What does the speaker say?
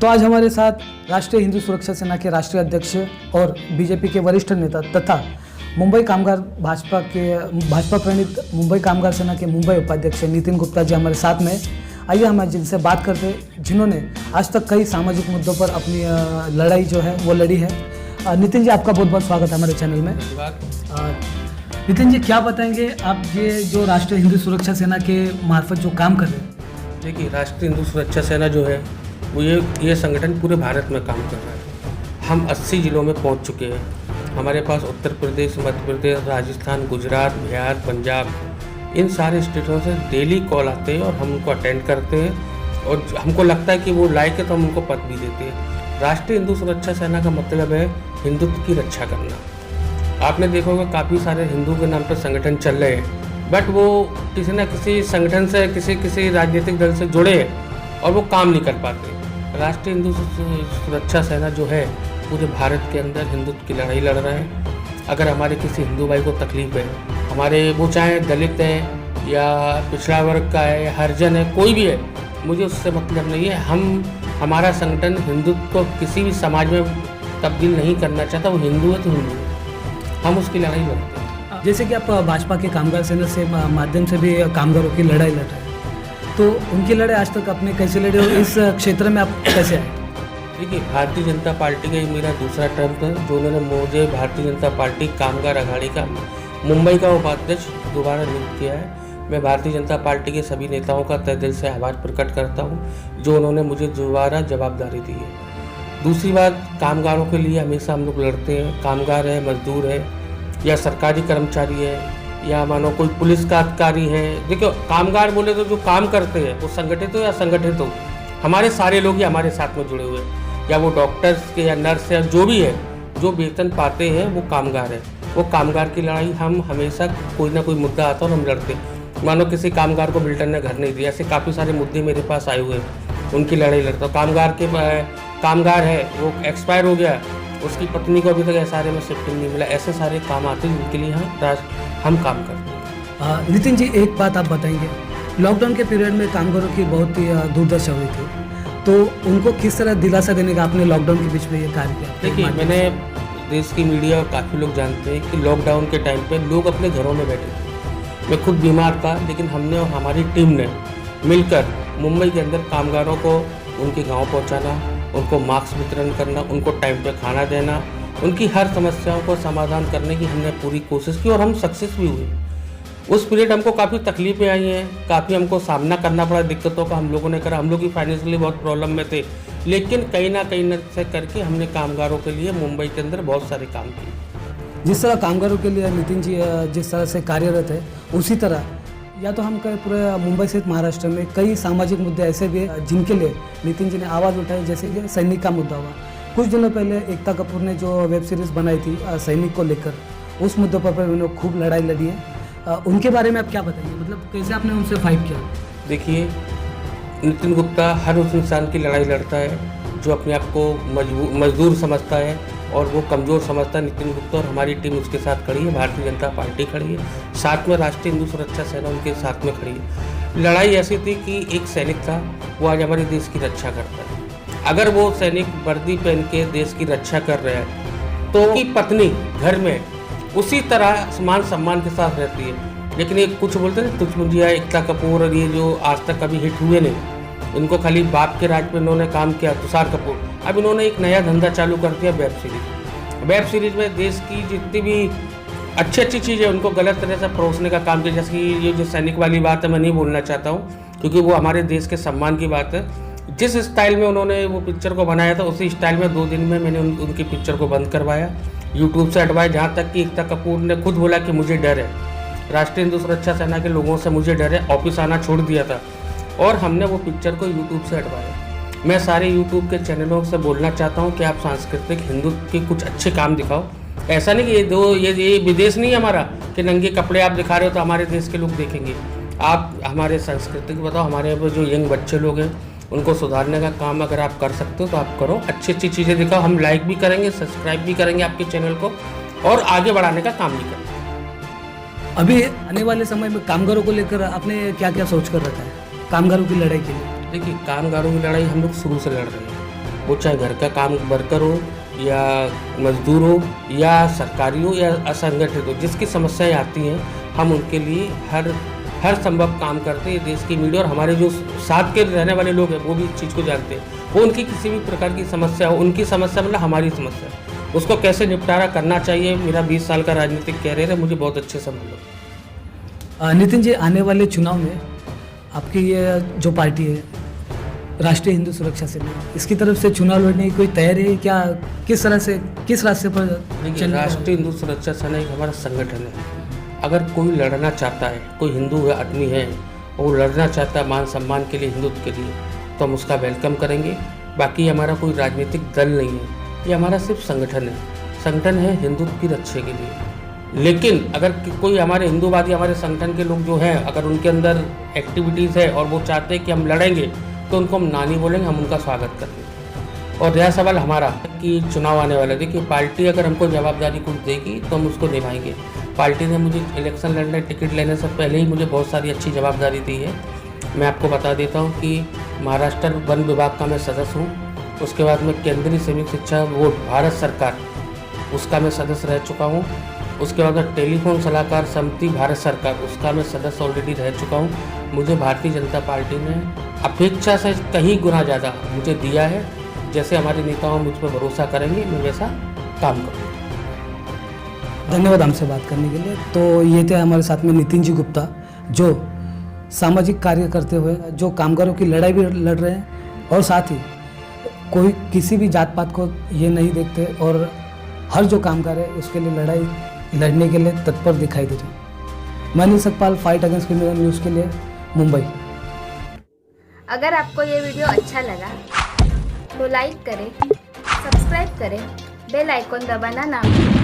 तो आज हमारे साथ राष्ट्रीय हिंदू सुरक्षा सेना के राष्ट्रीय अध्यक्ष और बीजेपी के वरिष्ठ नेता तथा मुंबई कामगार भाजपा प्रणीत मुंबई कामगार सेना के मुंबई उपाध्यक्ष नितिन गुप्ता जी हमारे साथ में। आइए हम जिनसे बात करते हैं, जिन्होंने आज तक कई सामाजिक मुद्दों पर अपनी लड़ाई जो है वो लड़ी है। नितिन जी, आपका बहुत बहुत स्वागत है हमारे चैनल में। नितिन जी, क्या बताएंगे आप ये जो राष्ट्रीय हिंदू सुरक्षा सेना के मार्फत जो काम कर रहे हैं? देखिए, राष्ट्रीय हिंदू सुरक्षा सेना जो है वो ये संगठन पूरे भारत में काम कर रहा है। हम 80 जिलों में पहुंच चुके हैं। हमारे पास उत्तर प्रदेश, मध्य प्रदेश, राजस्थान, गुजरात, बिहार, पंजाब, इन सारे स्टेटों से डेली कॉल आते हैं और हम उनको अटेंड करते हैं और हमको लगता है कि वो लायक है तो हम उनको पद भी देते हैं। राष्ट्रीय हिंदू सुरक्षा सेना का मतलब है हिंदुत्व की रक्षा करना। आपने देखा होगा काफ़ी सारे हिंदू के नाम पर संगठन चल रहे हैं, बट वो किसी न किसी संगठन से किसी राजनीतिक दल से जुड़े हैं और वो काम नहीं कर पाते। राष्ट्रीय हिंदू सुरक्षा सेना जो है पूरे भारत के अंदर हिंदुत्व की लड़ाई लड़ रहा है। अगर हमारे किसी हिंदू भाई को तकलीफ है, हमारे वो चाहे दलित है या पिछड़ा वर्ग का है या हरिजन है, कोई भी है, मुझे उससे मतलब नहीं है। हमारा संगठन हिंदुत्व को किसी भी समाज में तब्दील नहीं करना चाहता। वो हिंदू है तो हिंदू है, हम उसकी लड़ाई लड़ते हैं। जैसे कि आप भाजपा के कामगार सेना से माध्यम से भी कामगारों की लड़ाई लड़ रहे हैं, तो उनकी लड़ाई आज तक आपने कैसे लड़ी और इस क्षेत्र में आप कैसे आए? देखिए, भारतीय जनता पार्टी का ये मेरा दूसरा टर्म था जो उन्होंने मुझे भारतीय जनता पार्टी कामगार अघाड़ी का मुंबई का उपाध्यक्ष दोबारा नियुक्त किया है। मैं भारतीय जनता पार्टी के सभी नेताओं का तहे दिल से आभार प्रकट करता हूँ जो उन्होंने मुझे दोबारा जवाबदारी दी है। दूसरी बात, कामगारों के लिए हमेशा हम लोग लड़ते हैं। कामगार है, मजदूर है या सरकारी कर्मचारी है या मानो कोई पुलिस का अधिकारी है। देखो, कामगार बोले तो जो काम करते हैं वो संगठित हो या असंगठित हो, हमारे सारे लोग ही हमारे साथ में जुड़े हुए हैं। या वो डॉक्टर्स के या नर्स है, जो भी है, जो वेतन पाते हैं वो कामगार है। वो कामगार की लड़ाई हम हमेशा कोई ना कोई मुद्दा आता है और हम लड़ते हैं। मानो किसी कामगार को बिल्डर ने घर नहीं दिया, ऐसे काफ़ी सारे मुद्दे मेरे पास आए हुए हैं, उनकी लड़ाई लड़ता हूँ। कामगार है वो एक्सपायर हो गया, उसकी पत्नी को अभी तक एसआरए में शिफ्टिंग नहीं मिला, ऐसे सारे काम आते हैं जिनके लिए हम काम करते हैं। नितिन जी, एक बात आप बताएंगे, लॉकडाउन के पीरियड में कामगारों की बहुत ही दुर्दशा हुई थी, तो उनको किस तरह दिलासा देने का आपने लॉकडाउन के बीच में ये कार्य किया? देखिए, मैंने देश की मीडिया और काफ़ी लोग जानते हैं कि लॉकडाउन के टाइम पे लोग अपने घरों में बैठे थे। मैं खुद बीमार था, लेकिन हमने और हमारी टीम ने मिलकर मुंबई के अंदर कामगारों को उनके गांव पहुंचाना, उनको मास्क वितरण करना, उनको टाइम पे खाना देना, उनकी हर समस्याओं को समाधान करने की हमने पूरी कोशिश की और हम सक्सेस भी हुए। उस पीरियड हमको काफ़ी तकलीफें आई हैं, काफ़ी हमको सामना करना पड़ा दिक्कतों का। हम लोगों ने करा, हम लोग भी फाइनेंशियली बहुत प्रॉब्लम में थे, लेकिन कहीं ना से करके हमने कामगारों के लिए मुंबई के अंदर बहुत सारे काम किए। जिस तरह कामगारों के लिए नितिन जी जिस तरह से कार्यरत है, उसी तरह या तो हम कहें पूरे मुंबई सहित महाराष्ट्र में कई सामाजिक मुद्दे ऐसे भी हैं जिनके लिए नितिन जी ने आवाज़ उठाई, जैसे कि सैनिक का मुद्दा हुआ। कुछ दिनों पहले एकता कपूर ने जो वेब सीरीज़ बनाई थी सैनिक को लेकर, उस मुद्दों पर उन्होंने खूब लड़ाई लड़ी है। उनके बारे में आप क्या बताएंगे, मतलब कैसे आपने उनसे फाइट किया? देखिए, नितिन गुप्ता हर उस इंसान की लड़ाई लड़ता है जो अपने आप को मजदूर समझता है और वो कमज़ोर समझता है। नितिन गुप्ता और हमारी टीम उसके साथ खड़ी है, भारतीय जनता पार्टी खड़ी है, साथ में राष्ट्रीय हिंदू सुरक्षा सेना उनके साथ में खड़ी है। लड़ाई ऐसी थी कि एक सैनिक था, वो आज हमारे देश की रक्षा करता है। अगर वो सैनिक वर्दी पहन के देश की रक्षा कर रहा है तो उसकी पत्नी घर में उसी तरह मान सम्मान के साथ रहती है। लेकिन ये कुछ बोलते हैं तुझ मुझिया, एकता कपूर और ये जो आज तक कभी हिट हुए नहीं, इनको खाली बाप के राज पे इन्होंने काम किया, तुषार कपूर। अब इन्होंने एक नया धंधा चालू कर दिया, वेब सीरीज। वेब सीरीज में देश की जितनी भी अच्छी चीज़ें उनको गलत तरह से परोसने का काम किया। जैसे कि ये जो सैनिक वाली बात है, मैं नहीं बोलना चाहता हूँ क्योंकि वो हमारे देश के सम्मान की बात है। जिस स्टाइल में उन्होंने वो पिक्चर को बनाया था, उसी स्टाइल में 2 दिन में मैंने उनकी पिक्चर को बंद करवाया, यूट्यूब से हटवाया। जहाँ तक कि एकता कपूर ने खुद बोला कि मुझे डर है, राष्ट्रीय हिंदू सुरक्षा सेना के लोगों से मुझे डर है, ऑफिस आना छोड़ दिया था और हमने वो पिक्चर को यूट्यूब से हटवाया। मैं सारे यूट्यूब के चैनलों से बोलना चाहता हूँ कि आप सांस्कृतिक हिंदुत्व के कुछ अच्छे काम दिखाओ। ऐसा नहीं कि ये विदेश नहीं है हमारा कि नंगे कपड़े आप दिखा रहे हो तो हमारे देश के लोग देखेंगे। आप हमारे संस्कृति को बताओ, हमारे यहाँ पर जो यंग बच्चे लोग हैं उनको सुधारने का काम अगर आप कर सकते हो तो आप करो, अच्छी चीज़ें दिखाओ। हम लाइक भी करेंगे, सब्सक्राइब भी करेंगे आपके चैनल को और आगे बढ़ाने का काम भी करेंगे। अभी आने वाले समय में कामगारों को लेकर आपने क्या क्या सोच कर रखा है कामगारों की लड़ाई के लिए? देखिए, कामगारों की लड़ाई हम लोग शुरू से लड़ रहे हैं। वो चाहे घर का काम वर्कर हो या मजदूर हो या सरकारी हो या असंगठित हो, जिसकी समस्याएं आती हैं हम उनके लिए हर संभव काम करते हैं। देश की मीडिया और हमारे जो साथ के रहने वाले लोग हैं वो भी इस चीज़ को जानते हैं। वो उनकी किसी भी प्रकार की समस्या हो, उनकी समस्या मतलब हमारी समस्या, उसको कैसे निपटारा करना चाहिए, मेरा 20 साल का राजनीतिक कैरियर है, मुझे बहुत अच्छे से मालूम। नितिन जी, आने वाले चुनाव में आपकी ये जो पार्टी है राष्ट्रीय हिंदू सुरक्षा सेना, इसकी तरफ से चुनाव लड़ने की कोई तैयारी है क्या? किस तरह से, किस रास्ते पर देखिए, राष्ट्रीय हिंदू सुरक्षा सेना एक हमारा संगठन है। अगर कोई लड़ना चाहता है, कोई हिंदू आदमी है और वो लड़ना चाहता है मान सम्मान के लिए, हिंदुत्व के लिए, तो हम उसका वेलकम करेंगे। बाकी हमारा कोई राजनीतिक दल नहीं है, ये हमारा सिर्फ संगठन है। संगठन है हिंदुत्व की रक्षा के लिए। लेकिन अगर कोई हमारे हिंदूवादी, हमारे संगठन के लोग जो हैं, अगर उनके अंदर एक्टिविटीज़ है और वो चाहते हैं कि हम लड़ेंगे, तो उनको हम ना नहीं बोलेंगे, हम उनका स्वागत करेंगे। और यह सवाल हमारा कि चुनाव आने वाला, देखिए पार्टी अगर हमको जवाबदारी कुछ देगी तो हम उसको निभाएंगे। पार्टी ने मुझे इलेक्शन लड़ने, टिकट लेने से पहले ही मुझे बहुत सारी अच्छी जवाबदारी दी है। मैं आपको बता देता हूँ कि महाराष्ट्र वन विभाग का मैं सदस्य हूँ। उसके बाद मैं केंद्रीय सैनिक शिक्षा बोर्ड, भारत सरकार, उसका मैं सदस्य रह चुका हूँ। उसके बाद मैं टेलीफोन सलाहकार समिति, भारत सरकार, उसका मैं सदस्य ऑलरेडी रह चुका हूँ। मुझे भारतीय जनता पार्टी ने अपेक्षा से कहीं गुना ज़्यादा मुझे दिया है। जैसे हमारे नेताओं मुझ पर भरोसा करेंगे, मैं वैसा काम करूँगा। धन्यवाद हमसे बात करने के लिए। तो ये थे हमारे साथ में नितिन जी गुप्ता, जो सामाजिक कार्य करते हुए जो कामगारों की लड़ाई भी लड़ रहे हैं और साथ ही कोई किसी भी जात पात को ये नहीं देखते और हर जो कामगार है उसके लिए लड़ाई लड़ने के लिए तत्पर दिखाई दे रहे। मैं Anil Sakpal, fight against criminal news के लिए, मुंबई। अगर आपको ये वीडियो अच्छा लगा तो लाइक करें, सब्सक्राइब करें, बेल आइकॉन दबाना ना भूलें।